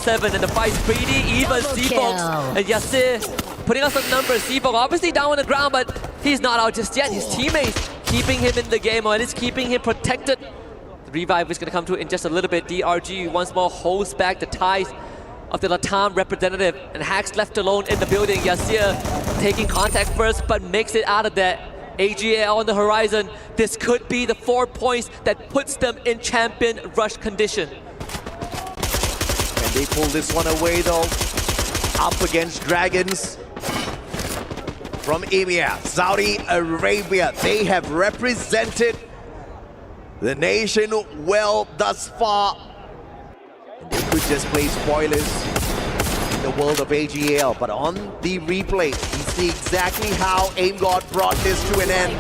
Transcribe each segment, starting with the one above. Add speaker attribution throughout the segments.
Speaker 1: 7, and the fight's pretty even. Seafolks and Yasir putting out some numbers. Seafolk obviously down on the ground, but he's not out just yet. His teammates keeping him in the game, or at least keeping him protected. The revive is going to come through in just a little bit. DRG once more holds back the ties of the Latam representative, and Hacks left alone in the building. Yasir taking contact first, but makes it out of there. AGL on the horizon. This could be the 4 points that puts them in champion rush condition.
Speaker 2: And they pull this one away though. Up against Dragons from EMEA, Saudi Arabia. They have represented the nation well thus far. And they could just play spoilers in the world of AGL, but on the replay, we see exactly how AimGod brought this to an end.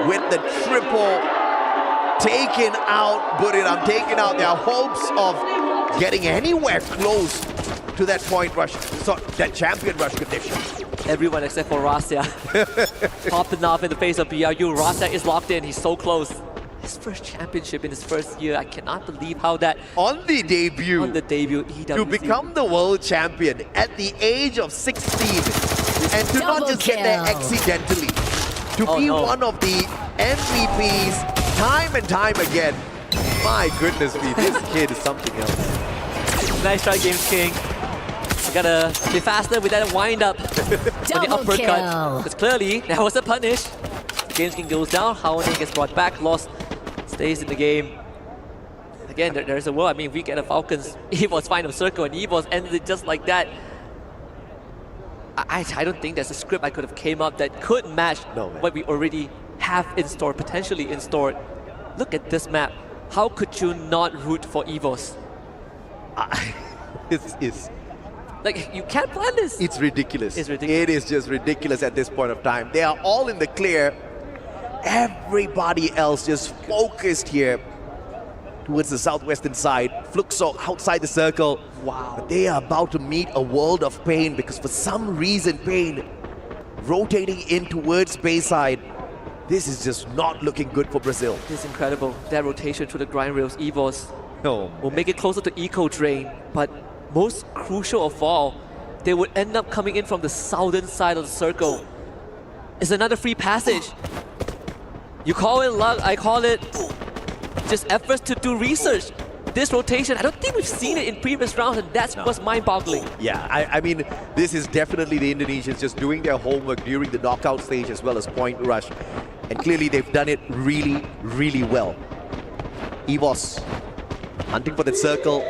Speaker 2: With the triple taken out, Buriram taking out their hopes of getting anywhere close to that point rush, so that champion rush condition.
Speaker 1: Everyone except for Razer popped enough in the face of BRU. Razer is locked in, he's so close. His first championship in his first year. I cannot believe how that...
Speaker 2: On the debut,
Speaker 1: EWC.
Speaker 2: to become the world champion at the age of 16, and to not just get there accidentally, to be one of the MVPs time and time again. My goodness me, this kid is something else.
Speaker 1: Nice try, Games King. You gotta be faster with that wind up on the uppercut. Because clearly, that was a punish. Games King goes down, Haoning gets brought back, lost, stays in the game. Again, there's a world. I mean, we get a Falcons EVOS final circle, and EVOS ends it just like that. I don't think there's a script I could have came up that could match what we already have in store, potentially in store. Look at this map. How could you not root for EVOS?
Speaker 2: It's
Speaker 1: like, you can't plan this.
Speaker 2: It's ridiculous.
Speaker 1: It's ridiculous.
Speaker 2: It is just ridiculous at this point of time. They are all in the clear. Everybody else just focused here towards the southwestern side. Fluxo outside the circle.
Speaker 1: Wow.
Speaker 2: But they are about to meet a world of pain, because for some reason, Pain rotating in towards Bayside. This is just not looking good for Brazil.
Speaker 1: This is incredible. That rotation through the grind rails, EVOS will make it closer to Eco Drain, but most crucial of all, they would end up coming in from the southern side of the circle. It's another free passage. You call it luck, I call it just efforts to do research. This rotation, I don't think we've seen it in previous rounds, and that's what's mind-boggling.
Speaker 2: Yeah, I mean, this is definitely the Indonesians just doing their homework during the knockout stage as well as point rush. And clearly they've done it really, really well. EVOS hunting for the circle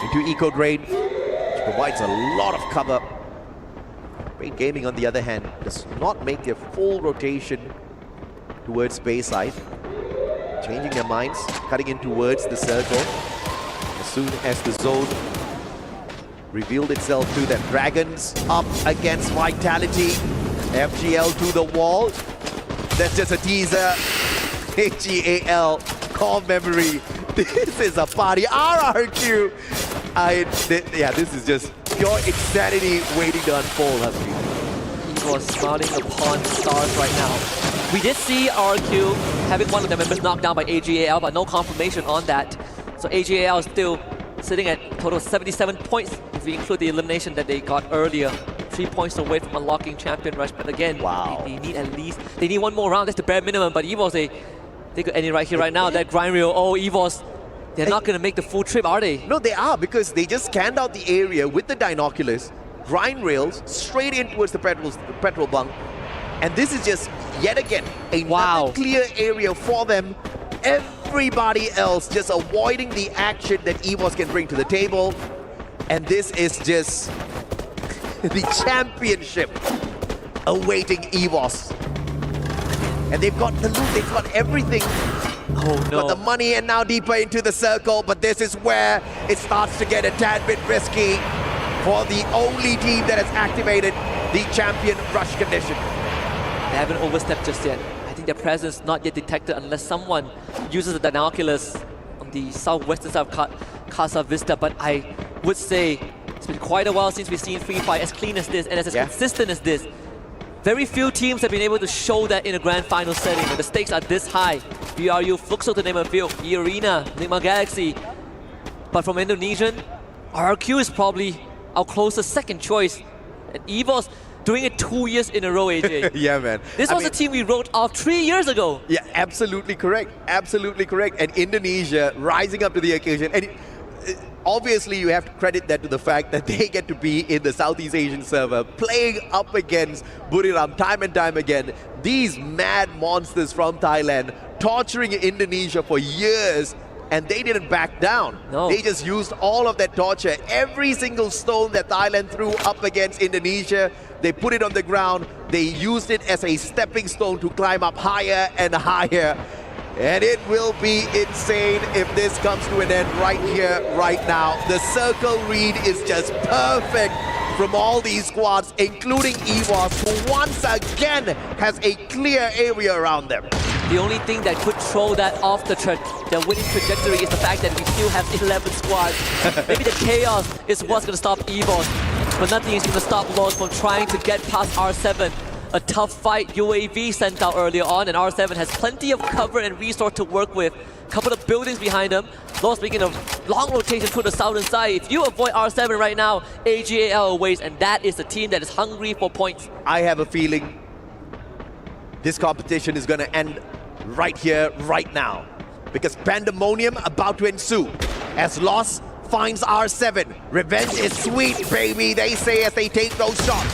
Speaker 2: into Eco Drain, which provides a lot of cover. Great Gaming, on the other hand, does not make their full rotation towards Bayside. Changing their minds, cutting in towards the circle. As soon as the zone revealed itself to them. Dragons up against Vitality. FGL to the wall. That's just a teaser. HGAL, core memory. This is a party. RRQ. Yeah, this is just pure insanity waiting to unfold, Husky.
Speaker 1: He was smiling upon the stars right now. We did see RRQ having one of their members knocked down by AGAL, but no confirmation on that. So AGAL is still sitting at a total of 77 points if we include the elimination that they got earlier. 3 points away from unlocking champion rush, but again, they need at least, they need one more round. That's the bare minimum. But EVOS, they could end it right here, right now. That grind reel, EVOS, they're not going to make the full trip, are they?
Speaker 2: No, they are, because they just scanned out the area with the binoculars, grind rails, straight in towards the petrol bunk. And this is just, yet again, another clear area for them. Everybody else just avoiding the action that EVOS can bring to the table. And this is just the championship awaiting EVOS. And they've got the loot, they've got everything.
Speaker 1: Oh no.
Speaker 2: Got the money, and now deeper into the circle, but this is where it starts to get a tad bit risky for the only team that has activated the champion rush condition.
Speaker 1: They haven't overstepped just yet. I think their presence not yet detected unless someone uses the binoculars on the southwestern side of Casa Vista, but I would say it's been quite a while since we've seen Free Fire as clean as this and as consistent as this. Very few teams have been able to show that in a grand final setting when the stakes are this high. BRU, Fluxo to name a few, E-Arena, Nigma Galaxy. But from Indonesian, RQ is probably our closest second choice. And EVOS doing it 2 years in a row, AJ.
Speaker 2: Yeah, man.
Speaker 1: This was a team we wrote off 3 years ago.
Speaker 2: Yeah, absolutely correct. Absolutely correct. And Indonesia rising up to the occasion. And obviously, you have to credit that to the fact that they get to be in the Southeast Asian server, playing up against Buriram time and time again. These mad monsters from Thailand, torturing Indonesia for years, and they didn't back down.
Speaker 1: No.
Speaker 2: They just used all of that torture. Every single stone that Thailand threw up against Indonesia, they put it on the ground. They used it as a stepping stone to climb up higher and higher. And it will be insane if this comes to an end right here, right now. The circle read is just perfect from all these squads, including EVOS, who once again has a clear area around them.
Speaker 1: The only thing that could throw that off the winning trajectory is the fact that we still have 11 squads. Maybe the chaos is what's going to stop EVOS, but nothing is going to stop Lost from trying to get past R7. A tough fight, UAV sent out earlier on, and R7 has plenty of cover and resource to work with. A couple of buildings behind them. Lost making a long rotation to the southern side. If you avoid R7 right now, AGAL awaits, and that is a team that is hungry for points.
Speaker 2: I have a feeling this competition is going to end right here, right now, because pandemonium about to ensue as Lost finds R7. Revenge is sweet, baby, they say as they take those shots.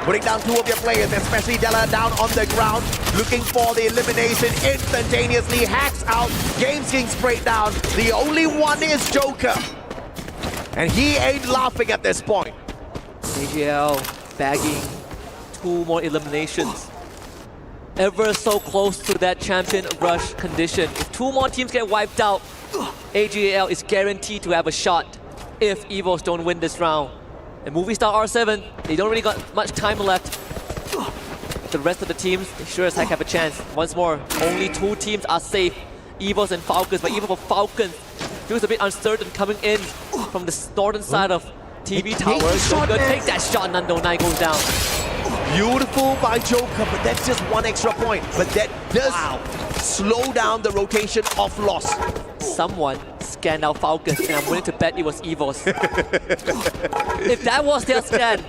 Speaker 2: Putting down two of their players, especially Della, down on the ground, looking for the elimination instantaneously. Hacks out, Games King straight down. The only one is Joker, and he ain't laughing at this point.
Speaker 1: AGL bagging 2 more eliminations. Ever so close to that champion rush condition. If 2 more teams get wiped out, AGL is guaranteed to have a shot if EVOS don't win this round. And Movie Star R7, they don't really got much time left. The rest of the teams, they sure as heck have a chance. Once more, only 2 teams are safe, EVOS and Falcons, but even for Falcons, feels a bit uncertain coming in from the northern side of TV Tower. So good, take that shot, Nando 9 goes down.
Speaker 2: Beautiful by Joker, but that's just 1 extra point. But that does slow down the rotation of Lost.
Speaker 1: Someone scanned out Falcons, and I'm willing to bet it was EVOS. If that was their scan,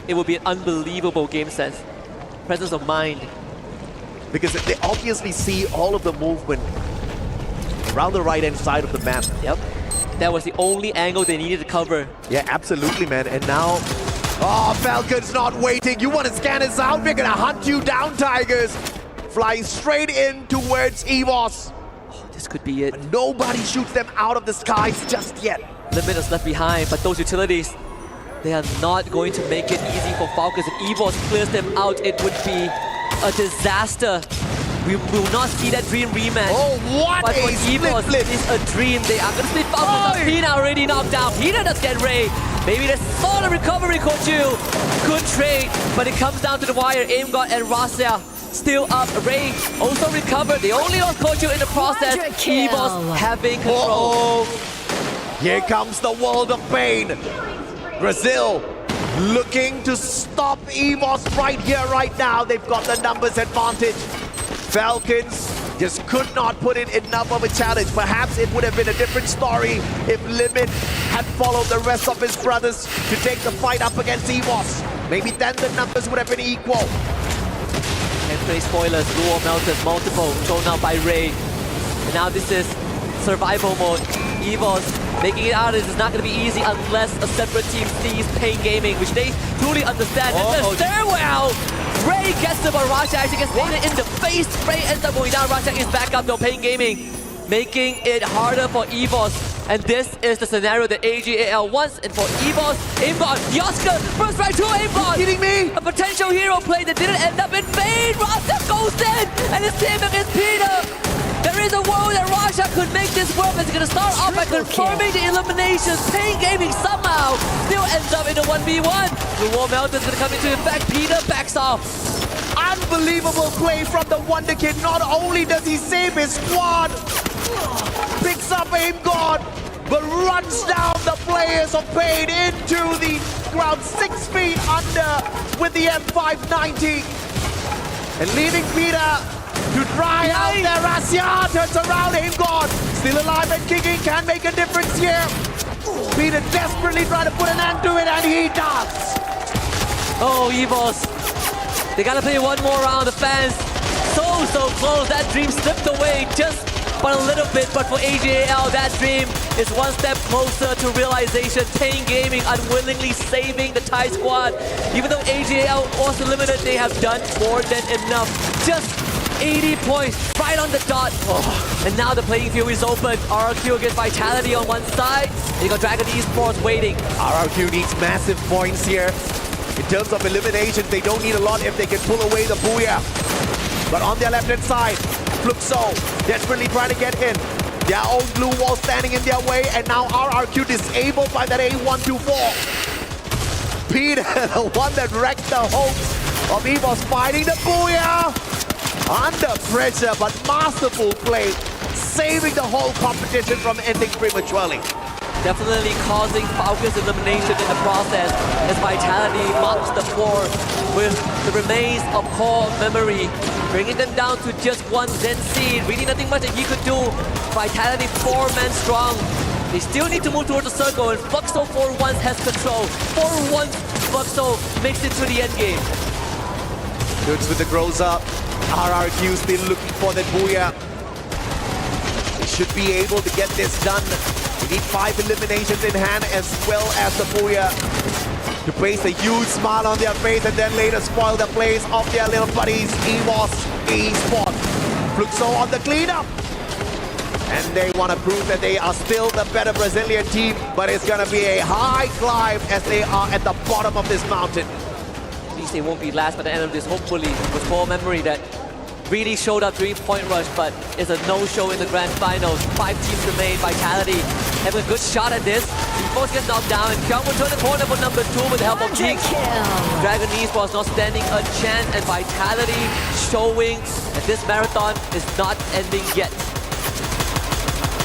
Speaker 1: it would be an unbelievable game sense. Presence of mind.
Speaker 2: Because they obviously see all of the movement around the right-hand side of the map.
Speaker 1: Yep. That was the only angle they needed to cover.
Speaker 2: Yeah, absolutely, man. And now, oh, Falcon's not waiting. You want to scan us out? We're going to hunt you down, Tigers. Flying straight in towards EVOS.
Speaker 1: Oh, this could be it.
Speaker 2: But nobody shoots them out of the skies just yet.
Speaker 1: Limit is left behind, but those utilities, they are not going to make it easy for Falcons. If EVOS clears them out, it would be a disaster. We will not see that dream rematch.
Speaker 2: Oh, what
Speaker 1: but for
Speaker 2: a
Speaker 1: EVOS,
Speaker 2: split.
Speaker 1: it's a dream. They are going to split Falcons. Pina already knocked out. Pina does get Ray. Maybe the solid recovery, Kochu. Good trade, but it comes down to the wire. AimGod and Razer still up. Ray also recovered. They only lost Kochu in the process. EVOS having control.
Speaker 2: Here comes the world of pain. Brazil looking to stop EVOS right here, right now. They've got the numbers advantage. Falcons just could not put in enough of a challenge. Perhaps it would have been a different story if Limit had followed the rest of his brothers to take the fight up against EVOS. Maybe then the numbers would have been equal.
Speaker 1: And play spoilers, Dual Melters, multiple, thrown out by Ray. And now this is survival mode. EVOS making it out is not going to be easy unless a separate team sees Pain Gaming, which they truly understand. And the stairwell! Ray gets the barrage, actually gets hit in the face. Ray ends up going down. Raja is back up though. Pain Gaming making it harder for EVOS. And this is the scenario that AGAL wants. And for EVOS, AimGod, Yoska, first right to AimGod.
Speaker 2: Kidding me?
Speaker 1: A potential hero play that didn't end up in vain. Raja goes in, and it's him against Peter. There is a world that Raja could make this work. It's going to start off by confirming the eliminations. Pain Gaming somehow still ends up in a 1v1. The War Melter is going to come into effect. Peter backs off.
Speaker 2: Unbelievable play from the Wonder Kid. Not only does he save his squad, picks up AimGod, but runs down the players of Pain into the ground 6 feet under with the M590. And leaving Peter to dry out there. Rasia turns around, AimGod still alive and kicking, can make a difference here. Peter desperately trying to put an end to it, and he does.
Speaker 1: Oh, EVOS. They gotta play one more round. The fans so close. That dream slipped away just by a little bit, but for AJL, that dream is one step closer to realization. Tang Gaming unwillingly saving the Thai squad. Even though AJL was eliminated, they have done more than enough. Just 80 points, right on the dot. Oh. And now the playing field is open. RRQ against Vitality on one side. And you got Dragon Esports waiting.
Speaker 2: RRQ needs massive points here. In terms of eliminations, they don't need a lot if they can pull away the Booyah. But on their left-hand side, Fluxo desperately trying to get in. Their own blue wall standing in their way, and now RRQ disabled by that A124. Peter, the one that wrecked the hopes of EVOS fighting the Booyah. Under pressure, but masterful play, saving the whole competition from ending prematurely.
Speaker 1: Definitely causing Falcons elimination in the process as Vitality mops the floor with the remains of core memory, bringing them down to just one Zen seed. Really nothing much that he could do. Vitality 4 men strong. They still need to move towards the circle, and Fluxo for once has control. For once, Fluxo makes it to the end game.
Speaker 2: Goods with the grows up. RRQ still looking for that Booyah. They should be able to get this done. We need 5 eliminations in hand as well as the Booyah to place a huge smile on their face and then later spoil the plays of their little buddies, EVOS, Esports. Fluxo on the cleanup. And they want to prove that they are still the better Brazilian team, but it's going to be a high climb as they are at the bottom of this mountain.
Speaker 1: At least they won't be last by the end of this, hopefully, with core memory that really showed up during Point Rush, but is a no-show in the grand finals. 5 teams remain. Vitality having a good shot at this. Both get knocked down, and Kyung will turn the corner for number 2 with the help of Jinx. Dragon Esports not standing a chance, and Vitality showing that this marathon is not ending yet.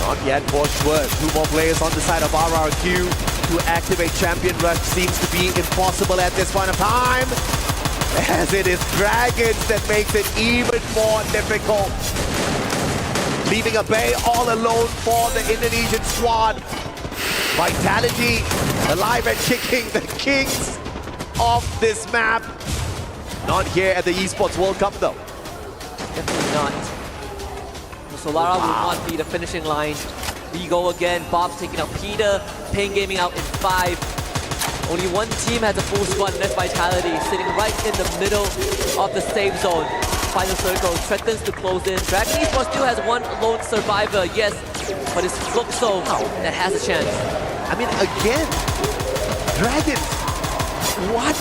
Speaker 2: Not yet for sure. 2 more players on the side of RRQ to activate Champion Rush seems to be impossible at this point of time, as it is Dragons that makes it even more difficult. Leaving a Bay all alone for the Indonesian squad. Vitality alive and kicking, the kings of this map. Not here at the Esports World Cup though.
Speaker 1: Definitely not. Solara will not be the finishing line. We go again. Bob's taking out Peter. Pain Gaming out in 5. Only one team has a full squad, and that's Vitality, sitting right in the middle of the safe zone. Final circle threatens to close in. Dragon Esports still has one lone survivor, yes, but it's Fluxo that has a chance.
Speaker 2: I mean, again, Dragons, what